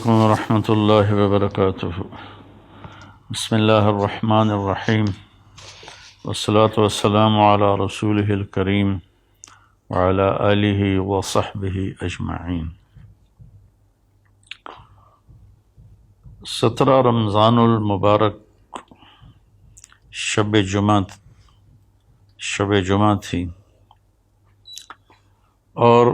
ورحمۃ اللہ وبرکاتہ۔ بسم اللہ الرحمن الرحیم، والصلاة والسلام علی رسولہ الکریم وعلی آلہ وصحبہ اجمعین۔ 17 رمضان المبارک شب جمعہ تھی، اور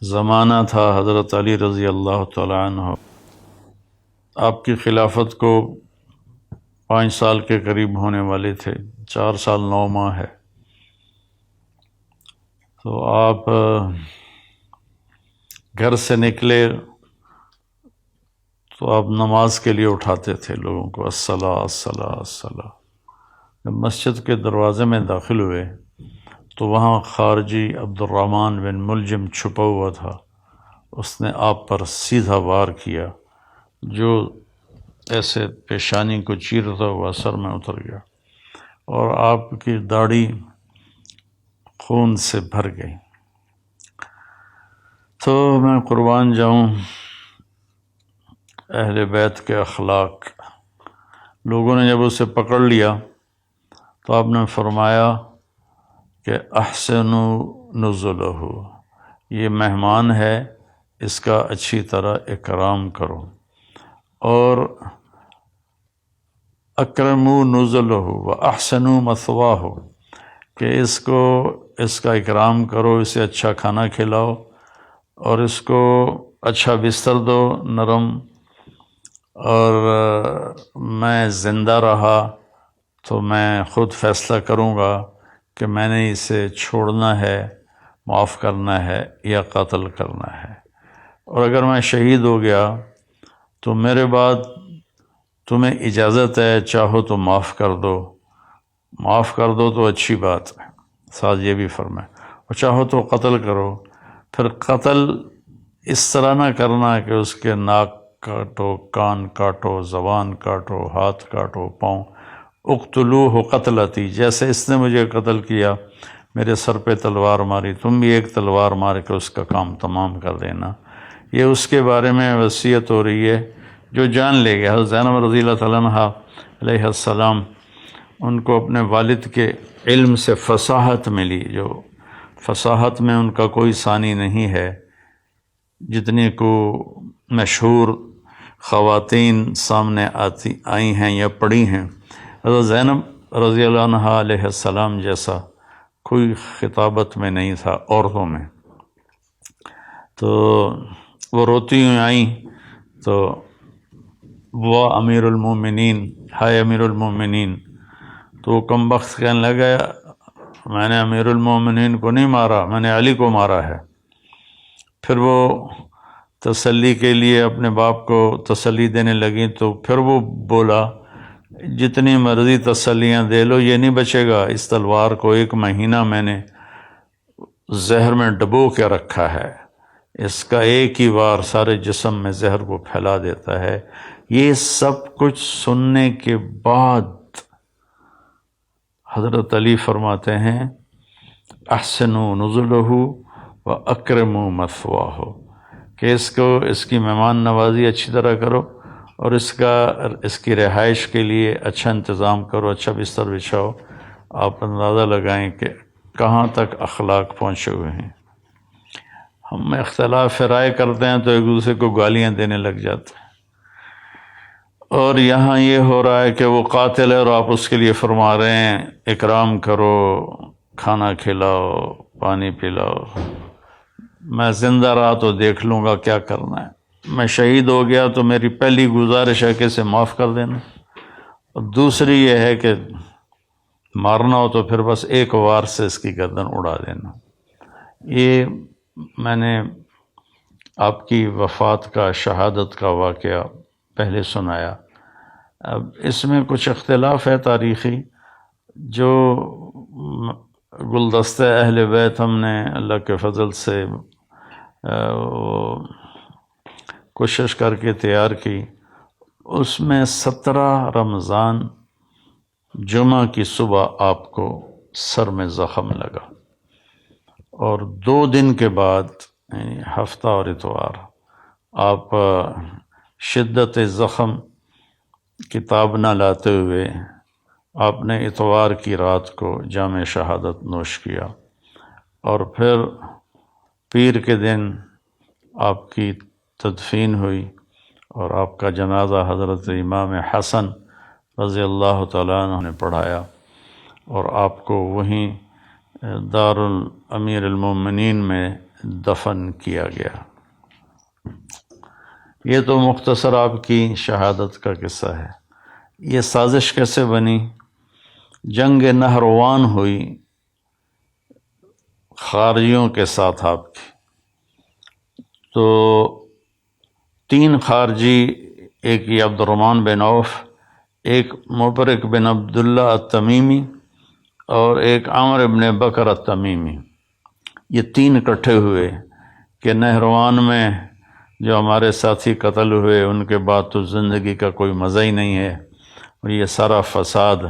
زمانہ تھا حضرت علی رضی اللہ تعالی عنہ۔ آپ کی خلافت کو 5 سال کے قریب ہونے والے تھے، 4 سال 9 ماہ ہے۔ تو آپ گھر سے نکلے تو آپ نماز کے لیے اٹھاتے تھے لوگوں کو، الصلاۃ الصلاۃ الصلاۃ۔ جب مسجد کے دروازے میں داخل ہوئے تو وہاں خارجی عبد الرحمن بن ملجم چھپا ہوا تھا۔ اس نے آپ پر سیدھا وار کیا، جو ایسے پیشانی کو چیرتا ہوا سر میں اتر گیا، اور آپ کی داڑھی خون سے بھر گئی۔ تو میں قربان جاؤں اہل بیت کے اخلاق۔ لوگوں نے جب اسے پکڑ لیا تو آپ نے فرمایا کہ احسنوا نزلہ، یہ مہمان ہے، اس کا اچھی طرح اکرام کرو، اور اکرموا نزلہ واحسنوا مثواہ، کہ اس کا اکرام کرو، اسے اچھا کھانا کھلاؤ، اور اس کو اچھا بستر دو نرم، اور میں زندہ رہا تو میں خود فیصلہ کروں گا کہ میں نے اسے چھوڑنا ہے، معاف کرنا ہے، یا قتل کرنا ہے۔ اور اگر میں شہید ہو گیا تو میرے بعد تمہیں اجازت ہے، چاہو تو معاف کر دو تو اچھی بات ہے، ساتھ یہ بھی فرمائے، اور چاہو تو قتل کرو۔ پھر قتل اس طرح نہ کرنا کہ اس کے ناک کاٹو، کان کاٹو، زبان کاٹو، ہاتھ کاٹو، پاؤں۔ اقتلوہ قتلتی، جیسے اس نے مجھے قتل کیا، میرے سر پہ تلوار ماری، تم بھی ایک تلوار مار کے اس کا کام تمام کر دینا۔ یہ اس کے بارے میں وصیت ہو رہی ہے جو جان لے گیا۔ حضرت زینب رضی اللہ تعالیٰ عنہ علیہ السلام، ان کو اپنے والد کے علم سے فصاحت ملی، جو فصاحت میں ان کا کوئی ثانی نہیں ہے، جتنی کو مشہور خواتین سامنے آئی ہیں یا پڑھی ہیں۔ حضرت زینب رضی اللہ عنہ علیہ السلام جیسا کوئی خطابت میں نہیں تھا عورتوں میں۔ تو وہ روتی ہوئی آئیں تو وہ امیر المومنین، ہائے امیر المومنین، تو وہ کم بخت کہنے لگا میں نے امیر المومنین کو نہیں مارا، میں نے علی کو مارا ہے۔ پھر وہ تسلی کے لیے اپنے باپ کو تسلی دینے لگیں تو پھر وہ بولا جتنی مرضی تسلیاں دے لو، یہ نہیں بچے گا، اس تلوار کو 1 مہینہ میں نے زہر میں ڈبو کے رکھا ہے، اس کا ایک ہی وار سارے جسم میں زہر کو پھیلا دیتا ہے۔ یہ سب کچھ سننے کے بعد حضرت علی فرماتے ہیں احسنوا نزلہ واکرموا مثواہ، کہ اس کی مہمان نوازی اچھی طرح کرو، اور اس کی رہائش کے لیے اچھا انتظام کرو، اچھا بستر بچھاؤ۔ آپ اندازہ لگائیں کہ کہاں تک اخلاق پہنچے ہوئے ہیں۔ ہم اختلاف رائے کرتے ہیں تو ایک دوسرے کو گالیاں دینے لگ جاتے ہیں، اور یہاں یہ ہو رہا ہے کہ وہ قاتل ہے اور آپ اس کے لیے فرما رہے ہیں اکرام کرو، کھانا کھلاؤ، پانی پلاؤ۔ میں زندہ رہا تو دیکھ لوں گا کیا کرنا ہے، میں شہید ہو گیا تو میری پہلی گزارش ہے کہ اسے معاف کر دینا، اور دوسری یہ ہے کہ مارنا ہو تو پھر بس ایک وار سے اس کی گردن اڑا دینا۔ یہ میں نے آپ کی وفات کا، شہادت کا واقعہ پہلے سنایا۔ اب اس میں کچھ اختلاف ہے تاریخی، جو گلدستہ اہل بیت ہم نے اللہ کے فضل سے کوشش کر کے تیار کی، اس میں 17 رمضان جمعہ کی صبح آپ کو سر میں زخم لگا، اور 2 دن کے بعد یعنی ہفتہ اور اتوار آپ شدت زخم کتاب نہ لاتے ہوئے آپ نے اتوار کی رات کو جام شہادت نوش کیا، اور پھر پیر کے دن آپ کی تدفین ہوئی، اور آپ کا جنازہ حضرت امام حسن رضی اللہ تعالیٰ عنہ نے پڑھایا، اور آپ کو وہیں دار الامیر المومنین میں دفن کیا گیا۔ یہ تو مختصر آپ کی شہادت کا قصہ ہے۔ یہ سازش کیسے بنی؟ جنگ نہروان ہوئی خارجیوں کے ساتھ آپ کی، تو 3 خارجی، ایک یہ عبد الرحمن بن عوف، ایک مبرک بن عبداللہ التمیمی، اور ایک عامر بن بکر التمیمی، یہ 3 اکٹھے ہوئے کہ نہروان میں جو ہمارے ساتھی قتل ہوئے ان کے بعد تو زندگی کا کوئی مزہ ہی نہیں ہے، اور یہ سارا فساد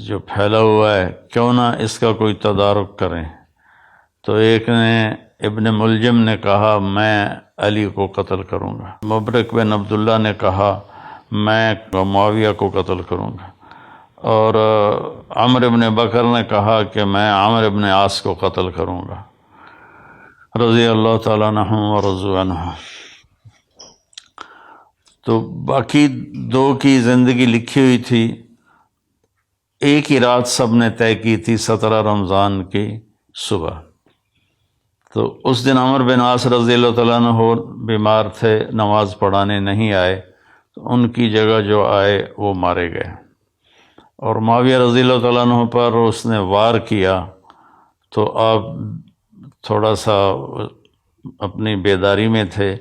جو پھیلا ہوا ہے کیوں نہ اس کا کوئی تدارک کریں۔ تو ایک نے ابن ملجم نے کہا میں علی کو قتل کروں گا، مبرک بن عبداللہ نے کہا میں معاویہ کو قتل کروں گا، اور عمرو بن بکر نے کہا کہ میں عامر بن عاص کو قتل کروں گا، رضی اللہ تعالیٰ عنہم ورضوا عنہ۔ تو باقی 2 کی زندگی لکھی ہوئی تھی، ایک ہی رات سب نے طے کی تھی، 17 رمضان کی صبح۔ تو اس دن عمر بن عاص رضی اللہ تعالیٰ عنہ بیمار تھے، نماز پڑھانے نہیں آئے، تو ان کی جگہ جو آئے وہ مارے گئے، اور معاویہ رضی اللہ تعالیٰ عنہ پر اس نے وار کیا، تو آپ تھوڑا سا اپنی بیداری میں تھے،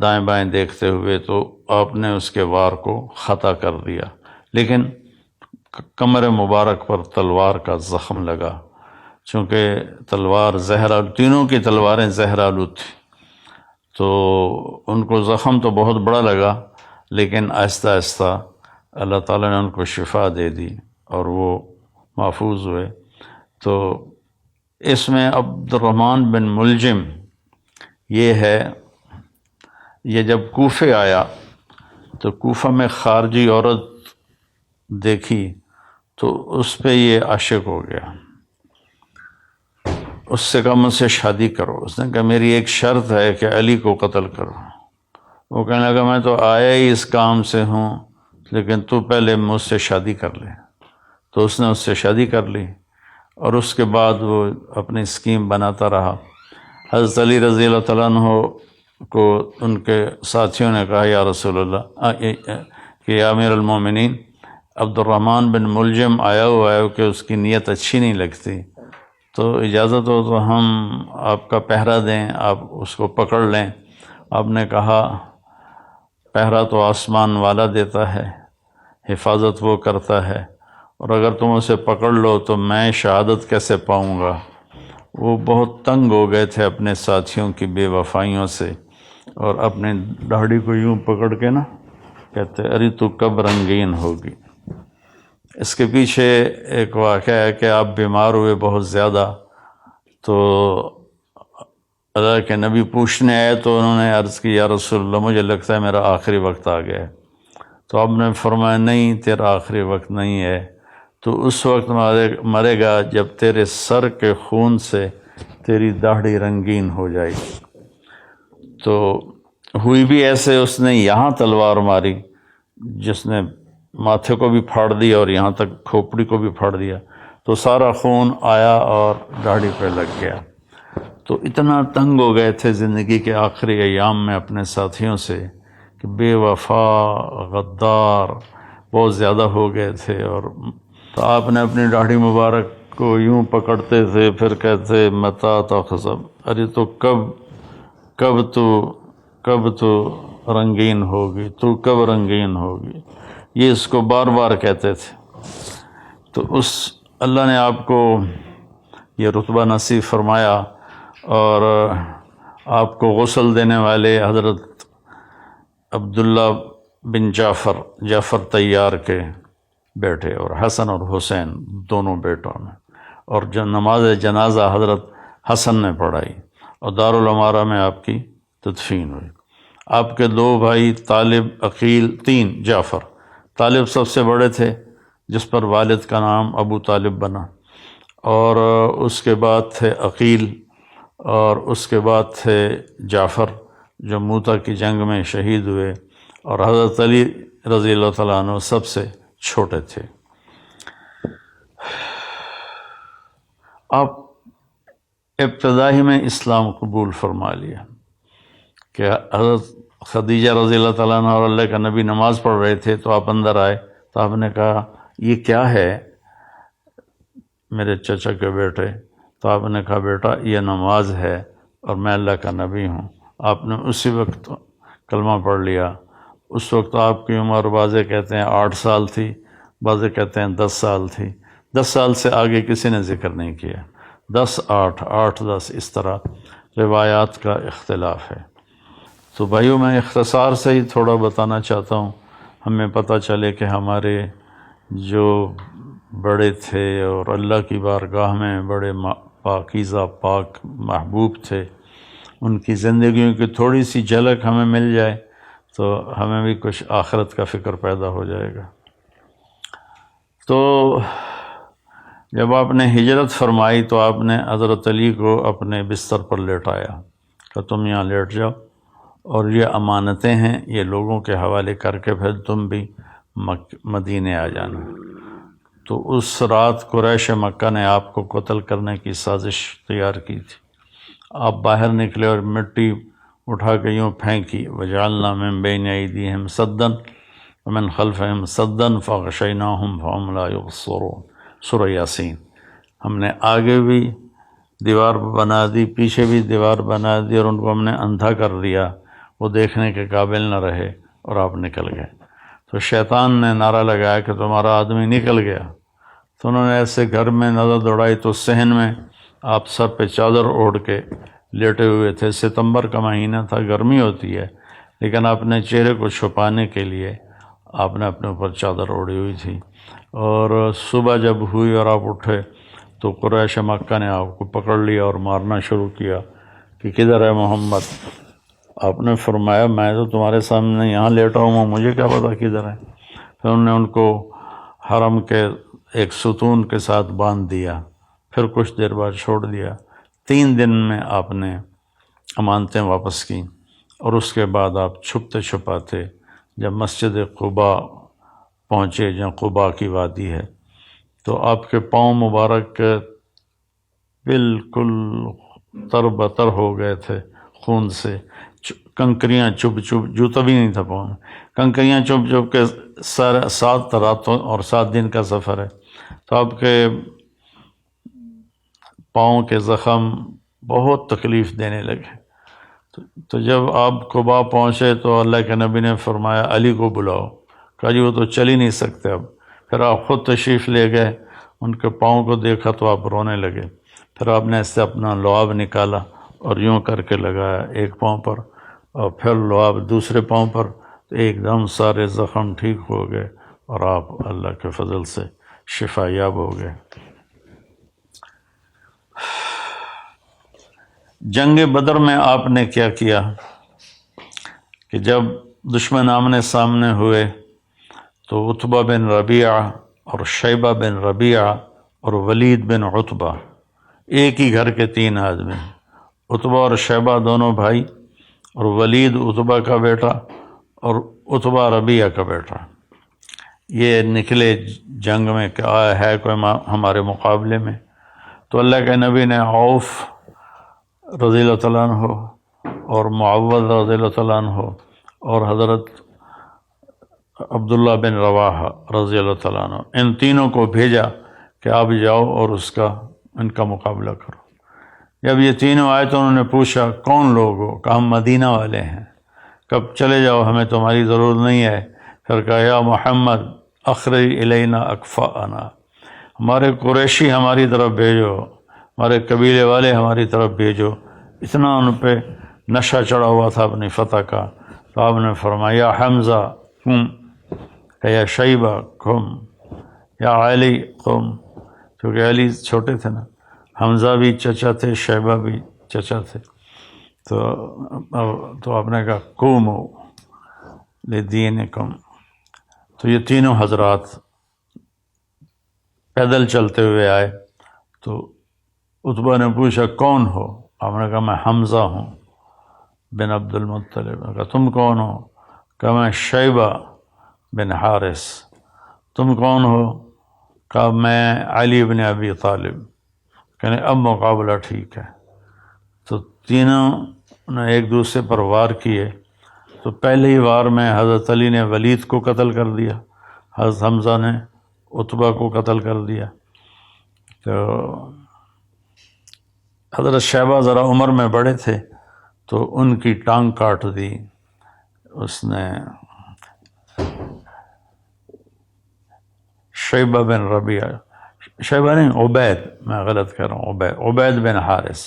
دائیں بائیں دیکھتے ہوئے، تو آپ نے اس کے وار کو خطا کر دیا، لیکن کمر مبارک پر تلوار کا زخم لگا، چونکہ تلوار زہر، تینوں کی تلواریں زہر آلود تھیں، تو ان کو زخم تو بہت بڑا لگا، لیکن آہستہ آہستہ اللہ تعالیٰ نے ان کو شفا دے دی اور وہ محفوظ ہوئے۔ تو اس میں عبد الرحمن بن ملجم یہ ہے، یہ جب کوفے آیا تو کوفہ میں خارجی عورت دیکھی تو اس پہ یہ عاشق ہو گیا، اس سے کہا مجھ سے شادی کرو۔ اس نے کہا میری ایک شرط ہے کہ علی کو قتل کرو۔ وہ کہنے لگا میں تو آیا ہی اس کام سے ہوں، لیکن تو پہلے مجھ سے شادی کر لے۔ تو اس نے اس سے شادی کر لی، اور اس کے بعد وہ اپنی اسکیم بناتا رہا۔ حضرت علی رضی اللہ تعالیٰ عنہ کو ان کے ساتھیوں نے کہا یا رسول اللہ کہ یا امیر المومنین، عبد الرحمن بن ملجم آیا ہوا ہے کہ اس کی نیت اچھی نہیں لگتی، تو اجازت ہو تو ہم آپ کا پہرا دیں، آپ اس کو پکڑ لیں۔ آپ نے کہا پہرا تو آسمان والا دیتا ہے، حفاظت وہ کرتا ہے، اور اگر تم اسے پکڑ لو تو میں شہادت کیسے پاؤں گا؟ وہ بہت تنگ ہو گئے تھے اپنے ساتھیوں کی بے وفائیوں سے، اور اپنے داڑھی کو یوں پکڑ کے نا کہتے ارے تو کب رنگین ہوگی۔ اس کے پیچھے ایک واقعہ ہے کہ آپ بیمار ہوئے بہت زیادہ، تو اللہ کے نبی پوچھنے آئے تو انہوں نے عرض کی یا رسول اللہ مجھے لگتا ہے میرا آخری وقت آ گیا ہے۔ تو آپ نے فرمایا نہیں، تیرا آخری وقت نہیں ہے، تو اس وقت مرے گا جب تیرے سر کے خون سے تیری داڑھی رنگین ہو جائے گی۔ تو ہوئی بھی ایسے، اس نے یہاں تلوار ماری جس نے ماتھے کو بھی پھاڑ دیا اور یہاں تک کھوپڑی کو بھی پھاڑ دیا، تو سارا خون آیا اور داڑھی پہ لگ گیا۔ تو اتنا تنگ ہو گئے تھے زندگی کے آخری ایام میں اپنے ساتھیوں سے کہ بے وفا، غدار بہت زیادہ ہو گئے تھے، اور تو آپ نے اپنی داڑھی مبارک کو یوں پکڑتے تھے، پھر کہتے متا تخزب، ارے تو کب تو رنگین ہوگی، تو کب رنگین ہوگی، یہ اس کو بار بار کہتے تھے۔ تو اللہ نے آپ کو یہ رتبہ نصیب فرمایا، اور آپ کو غسل دینے والے حضرت عبداللہ بن جعفر طیار کے بیٹے، اور حسن اور حسین دونوں بیٹوں نے، اور جو نماز جنازہ حضرت حسن نے پڑھائی، اور دارالعمارہ میں آپ کی تدفین ہوئی۔ آپ کے 2 بھائی طالب، عقیل، 3 جعفر۔ طالب سب سے بڑے تھے، جس پر والد کا نام ابو طالب بنا، اور اس کے بعد تھے عقیل، اور اس کے بعد تھے جعفر جو موتا کی جنگ میں شہید ہوئے، اور حضرت علی رضی اللہ تعالیٰ عنہ سب سے چھوٹے تھے۔ آپ ابتدائی میں اسلام قبول فرما لیا کہ حضرت خدیجہ رضی اللہ تعالیٰ عنہ اور اللہ کا نبی نماز پڑھ رہے تھے، تو آپ اندر آئے، تو آپ نے کہا یہ کیا ہے میرے چچا کے بیٹے؟ تو آپ نے کہا بیٹا یہ نماز ہے اور میں اللہ کا نبی ہوں۔ آپ نے اسی وقت کلمہ پڑھ لیا۔ اس وقت آپ کی عمر بعضے کہتے ہیں 8 سال تھی، بعضے کہتے ہیں 10 سال تھی۔ 10 سال سے آگے کسی نے ذکر نہیں کیا، 10 8 8 10 اس طرح روایات کا اختلاف ہے۔ تو بھائیوں میں اختصار سے ہی تھوڑا بتانا چاہتا ہوں، ہمیں پتہ چلے کہ ہمارے جو بڑے تھے اور اللہ کی بارگاہ میں بڑے پاکیزہ پاک محبوب تھے، ان کی زندگیوں کی تھوڑی سی جھلک ہمیں مل جائے تو ہمیں بھی کچھ آخرت کا فکر پیدا ہو جائے گا۔ تو جب آپ نے ہجرت فرمائی تو آپ نے حضرت علی کو اپنے بستر پر لیٹایا کہ تم یہاں لیٹ جاؤ، اور یہ امانتیں ہیں، یہ لوگوں کے حوالے کر کے پھر تم بھی مدینے آ جانا۔ تو اس رات قریش مکہ نے آپ کو قتل کرنے کی سازش تیار کی تھی۔ آپ باہر نکلے اور مٹی اٹھا کے یوں پھینکی، وجعلنا من بین ایدیہم سدا ومن خلفہم سدا فغشیناہم فہم لا یبصرون، سورہ یاسین۔ ہم نے آگے بھی دیوار بنا دی، پیچھے بھی دیوار بنا دی، اور ان کو ہم نے اندھا کر دیا، وہ دیکھنے کے قابل نہ رہے اور آپ نکل گئے۔ تو شیطان نے نعرہ لگایا کہ تمہارا آدمی نکل گیا۔ تو انہوں نے ایسے گھر میں نظر دوڑائی تو صحن میں آپ سر پہ چادر اوڑھ کے لیٹے ہوئے تھے۔ ستمبر کا مہینہ تھا، گرمی ہوتی ہے، لیکن اپنے چہرے کو چھپانے کے لیے آپ نے اپنے اوپر چادر اوڑھی ہوئی تھی۔ اور صبح جب ہوئی اور آپ اٹھے تو قریش مکہ نے آپ کو پکڑ لیا اور مارنا شروع کیا کہ کدھر ہے محمد؟ آپ نے فرمایا میں تو تمہارے سامنے یہاں لیٹا ہوں، مجھے کیا پتا کدھر ہے؟ پھر انہوں نے ان کو حرم کے ایک ستون کے ساتھ باندھ دیا، پھر کچھ دیر بعد چھوڑ دیا۔ 3 دن میں آپ نے امانتیں واپس کیں، اور اس کے بعد آپ چھپتے چھپاتے جب مسجد قباء پہنچے، جہاں قباء کی وادی ہے، تو آپ کے پاؤں مبارک بالکل تر بتر ہو گئے تھے خون سے، کنکریاں چپ چپ، جوتا بھی نہیں تھا پاؤں میں، کنکریاں چپ چپ کے 7 راتوں اور 7 دن کا سفر ہے۔ تو آپ کے پاؤں کے زخم بہت تکلیف دینے لگے۔ تو جب آپ قباء پہنچے تو اللہ کے نبی نے فرمایا علی کو بلاؤ، کہا جی وہ تو چل ہی نہیں سکتے اب۔ پھر آپ خود تشریف لے گئے، ان کے پاؤں کو دیکھا تو آپ رونے لگے۔ پھر آپ نے اس سے اپنا لعاب نکالا اور یوں کر کے لگایا ایک پاؤں پر، اور پھر لعاب دوسرے پاؤں پر، تو ایک دم سارے زخم ٹھیک ہو گئے اور آپ اللہ کے فضل سے شفا یاب ہو گئے۔ جنگ بدر میں آپ نے کیا کیا کہ جب دشمن آمنے سامنے ہوئے تو عتبہ بن ربیعہ اور شیبہ بن ربیعہ اور ولید بن عتبہ، ایک ہی گھر کے 3 آدمی، عتبہ اور شیبہ دونوں بھائی، اور ولید عتبہ کا بیٹا اور عتبہ ربیعہ کا بیٹا، یہ نکلے جنگ میں کہ آیا ہے کوئی ہمارے مقابلے میں۔ تو اللہ کے نبی نے عوف رضی اللہ تعالیٰ عنہ اور معوذ رضی اللہ تعالیٰ عنہ اور حضرت عبداللہ بن رواحہ رضی اللہ تعالیٰ عنہ، ان تینوں کو بھیجا کہ آپ جاؤ اور ان کا مقابلہ کرو۔ جب یہ تینوں آئے تو انہوں نے پوچھا کون لوگ ہو؟ کہا ہم مدینہ والے ہیں۔ کب چلے جاؤ، ہمیں تمہاری ضرورت نہیں ہے۔ پھر کہا یا محمد اخرج الینا اکفاءنا، ہمارے قریشی ہماری طرف بھیجو، ہمارے قبیلے والے ہماری طرف بھیجو۔ اتنا ان پہ نشہ چڑھا ہوا تھا اپنی فتح کا۔ تو آپ نے فرمایا یا حمزہ قم، یا شیبہ قم، یا علی قوم، کیونکہ علی چھوٹے تھے نا، حمزہ بھی چچا تھے، شیبہ بھی چچا تھے، تو آپ نے کہا قوموا لدینکم۔ تو یہ تینوں حضرات پیدل چلتے ہوئے آئے، تو عتبہ نے پوچھا کون ہو؟ آپ نے کہا میں حمزہ ہوں بن عبد المطلب۔ کہا تم کون ہو؟ کہا میں شیبہ بن حارث۔ تم کون ہو؟ کہا میں علی بن ابی طالب۔ کہنے اب مقابلہ ٹھیک ہے۔ تو تینوں نے ایک دوسرے پر وار کیے، تو پہلے ہی وار میں حضرت علی نے ولید کو قتل کر دیا، حضرت حمزہ نے عتبہ کو قتل کر دیا۔ تو حضرت شیبہ ذرا عمر میں بڑے تھے، تو ان کی ٹانگ کاٹ دی اس نے، شیبہ بن ربیعہ، شیبہ نہیں عبید، میں غلط کہہ رہا ہوں، عبید بن حارث۔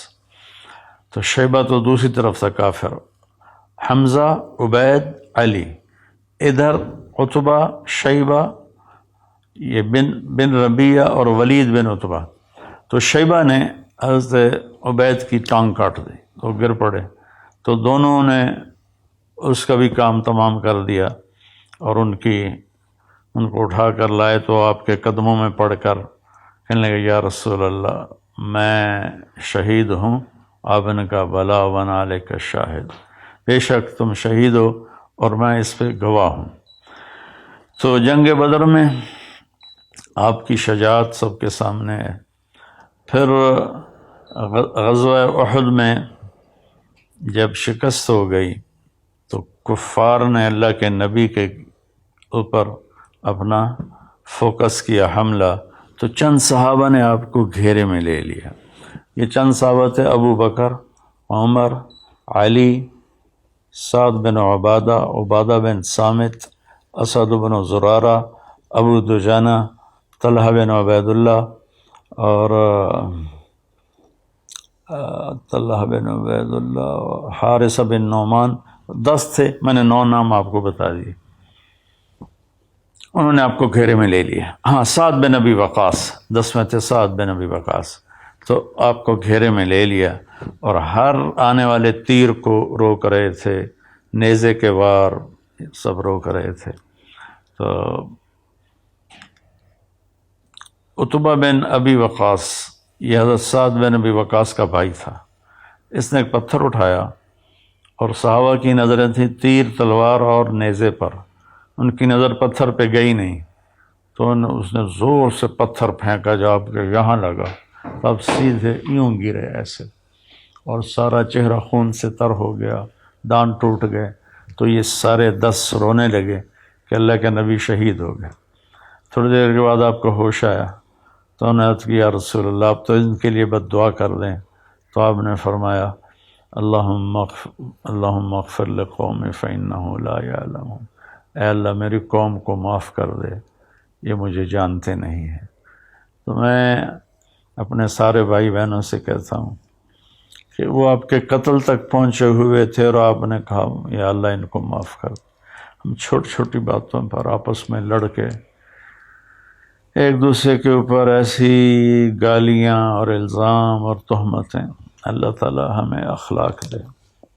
تو شیبہ تو دوسری طرف سے کافر، حمزہ، عبید، علی، ادھر عتبہ، شیبہ، یہ بن ربیعہ اور ولید بن عتبہ۔ تو شیبہ نے حضرت عبید کی ٹانگ کاٹ دی، تو گر پڑے، تو دونوں نے اس کا بھی کام تمام کر دیا، اور ان کو اٹھا کر لائے تو آپ کے قدموں میں پڑھ کر کہنے لگے یا رسول اللہ میں شہید ہوں۔ آپ نے کہا بلا ونا علیک شاہد، بے شک تم شہید ہو اور میں اس پہ گواہ ہوں۔ تو جنگ بدر میں آپ کی شجاعت سب کے سامنے ہے۔ پھر غزوہ احد میں جب شکست ہو گئی تو کفار نے اللہ کے نبی کے اوپر اپنا فوکس کیا حملہ، تو چند صحابہ نے آپ کو گھیرے میں لے لیا۔ یہ چند صحابہ تھے ابو بکر، عمر، علی، سعد بن عبادہ، عبادہ بن صامت، اسد بن زرارہ، ابو دجانہ، طلحہ بن عبید اللہ، اور حارثہ بن نعمان، 10 تھے، میں نے 9 نام آپ کو بتا دیے۔ انہوں نے آپ کو گھیرے میں لے لیا۔ ہاں، سعد بن ابی وقاص 10 میں تھے، سعد بن ابی وقاص، تو آپ کو گھیرے میں لے لیا، اور ہر آنے والے تیر کو روک رہے تھے، نیزے کے وار سب روک رہے تھے۔ تو عتبہ بن ابی وقاص، یہ حضرت سعد بن ابی وقاص کا بھائی تھا، اس نے ایک پتھر اٹھایا، اور صحابہ کی نظریں تھیں تیر، تلوار اور نیزے پر، ان کی نظر پتھر پہ گئی نہیں، تو اس نے زور سے پتھر پھینکا، جو آپ کے یہاں لگا، تب سیدھے یوں گرے ایسے، اور سارا چہرہ خون سے تر ہو گیا، دانت ٹوٹ گئے۔ تو یہ سارے 10 رونے لگے کہ اللہ کے نبی شہید ہو گئے۔ تھوڑی دیر کے بعد آپ کو ہوش آیا، تو انہوں نے عرض کیا یا رسول اللہ آپ تو ان کے لیے بد دعا کر دیں۔ تو آپ نے فرمایا اللہم اغفر لقومی فإنہم لا یعلمون، اے اللہ میری قوم کو معاف کر دے، یہ مجھے جانتے نہیں ہیں۔ تو میں اپنے سارے بھائی بہنوں سے کہتا ہوں کہ وہ آپ کے قتل تک پہنچے ہوئے تھے، اور آپ نے کہا یا اللہ ان کو معاف کر دے۔ ہم چھوٹی چھوٹی باتوں پر آپس میں لڑ کے ایک دوسرے کے اوپر ایسی گالیاں اور الزام اور تہمتیں، اللہ تعالی ہمیں اخلاق دے۔